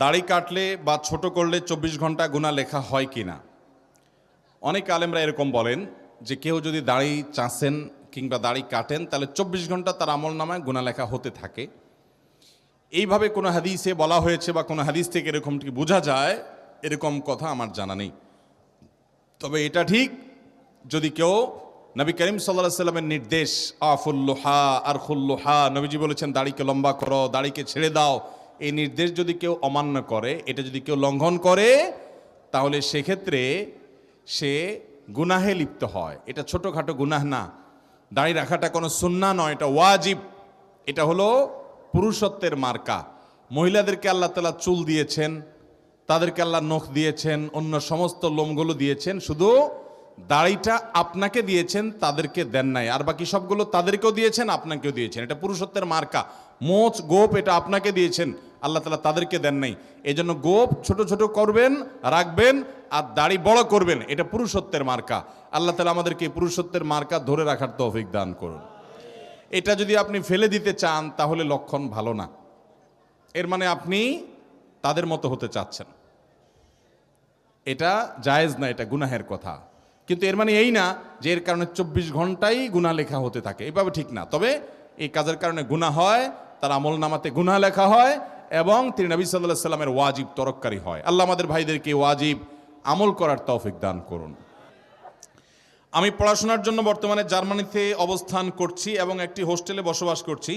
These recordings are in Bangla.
দাড়ি কাটলে বা ছোট করলে 24 ঘন্টা গুনাহ লেখা হয় কিনা। অনেক আলেমরা এরকম বলেন যে কেউ যদি দাড়ি চাঁচেন কিংবা দাড়ি কাটেন তাহলে 24 ঘন্টা তার আমলনামায় গুনাহ লেখা হতে থাকে। এইভাবে কোনো হাদিসে বলা হয়েছে বা কোনো হাদিস থেকে এরকমটি বোঝা যায়, এরকম কথা আমার জানা নেই। তবে এটা ঠিক, যদি কেউ নবী করিম সাল্লাল্লাহু আলাইহি সাল্লামের নির্দেশ আফুল্লুহা আর খুল্লুহা, নবীজি বলেছেন দাড়িকে লম্বা করো, দাড়িকে ছেড়ে দাও, এই নির্দেশ যদি কেউ অমান্য করে, এটা যদি কেউ লঙ্ঘন করে, তাহলে সেক্ষেত্রে সে গুনাহে লিপ্ত হয়। এটা ছোটোখাটো গুনাহ না, দাড়ি রাখাটা কোনো সুন্নাহ নয়, এটা ওয়াজিব। এটা হলো পুরুষত্বের মার্কা। মহিলাদেরকে আল্লাহ তাআলা চুল দিয়েছেন, তাদেরকে আল্লাহ নখ দিয়েছেন, অন্য সমস্ত লোমগুলো দিয়েছেন, শুধু দাড়িটা আপনাকে দিয়েছেন, তাদেরকে দেন নাই। আর বাকি সবগুলো তাদেরকেও দিয়েছেন, আপনাকেও দিয়েছেন। এটা পুরুষত্বের মার্কা। মোচ গোপ এটা আপনাকে দিয়েছেন, আল্লাহ তাআলা তাদেরকে দেন নাই। এই জন্য গোপ ছোট ছোট করবেন, রাখবেন, আর দাড়ি বড় করবেন, এটা পুরুষত্বের মার্কা। আল্লাহ তাআলা আমাদেরকে পুরুষত্বের মার্কা ধরে রাখার তৌফিক দান করুন। এটা যদি আপনি ফেলে দিতে চান তাহলে লক্ষণ ভালো না। এর মানে আপনি তাদের মতো হতে চাচ্ছেন, এটা জায়েজ না, এটা গুনাহের কথা। কিন্তু এর মানে এই না যে এর কারণে 24 ঘন্টাই গুনাহ লেখা হতে থাকে, এভাবে ঠিক না। তবে এই কাজের কারণে গুনাহ হয়, তার আমলনামাতে গুনাহ লেখা হয়, এবং তিনি নবী সাল্লাল্লাহু আলাইহি সাল্লামের ওয়াজিব তরক্কারি হয়। আল্লাহ আমাদের ভাইদেরকে ওয়াজিব আমল করার তৌফিক দান করুন। আমি পড়াশোনার জন্য বর্তমানে জার্মানিতে অবস্থান করছি এবং একটি হোস্টেলে বসবাস করছি।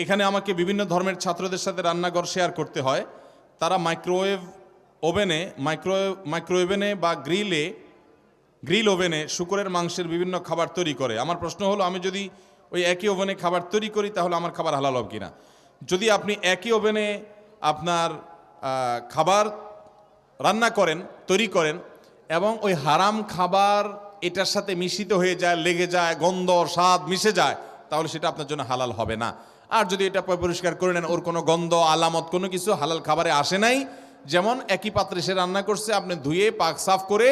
এখানে আমাকে বিভিন্ন ধর্মের ছাত্রদের সাথে রান্নাঘর শেয়ার করতে হয়। তারা মাইক্রোওভেনে বা গ্রিল ওভেনে শূকরের মাংসের বিভিন্ন খাবার তৈরি করে। আমার প্রশ্ন হলো, আমি যদি ওই একই ওভেনে খাবার তৈরি করি তাহলে আমার খাবার হালাল হবে কিনা। যদি আপনি একই ওভেনে আপনার খাবার রান্না করেন, তৈরি করেন, এবং ওই হারাম খাবার এটার সাথে মিশ্রিত হয়ে যায়, লেগে যায়, গন্ধ স্বাদ মিশে যায়, তাহলে সেটা আপনার জন্য হালাল হবে না। আর যদি এটা পরিষ্কার করে নেন, ওর কোনো গন্ধ আলামত কোনো কিছু হালাল খাবারে আসে নাই, যেমন একই পাত্রে সে রান্না করছে, আপনি ধুয়ে পাক সাফ করে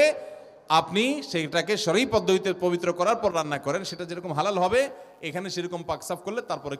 আপনি সেটাকে শরঈ পদ্ধতিতে পবিত্র করার পর রান্না করেন, সেটা যেরকম হালাল হবে, এখানে সেরকম পাক সাফ করলে তারপরে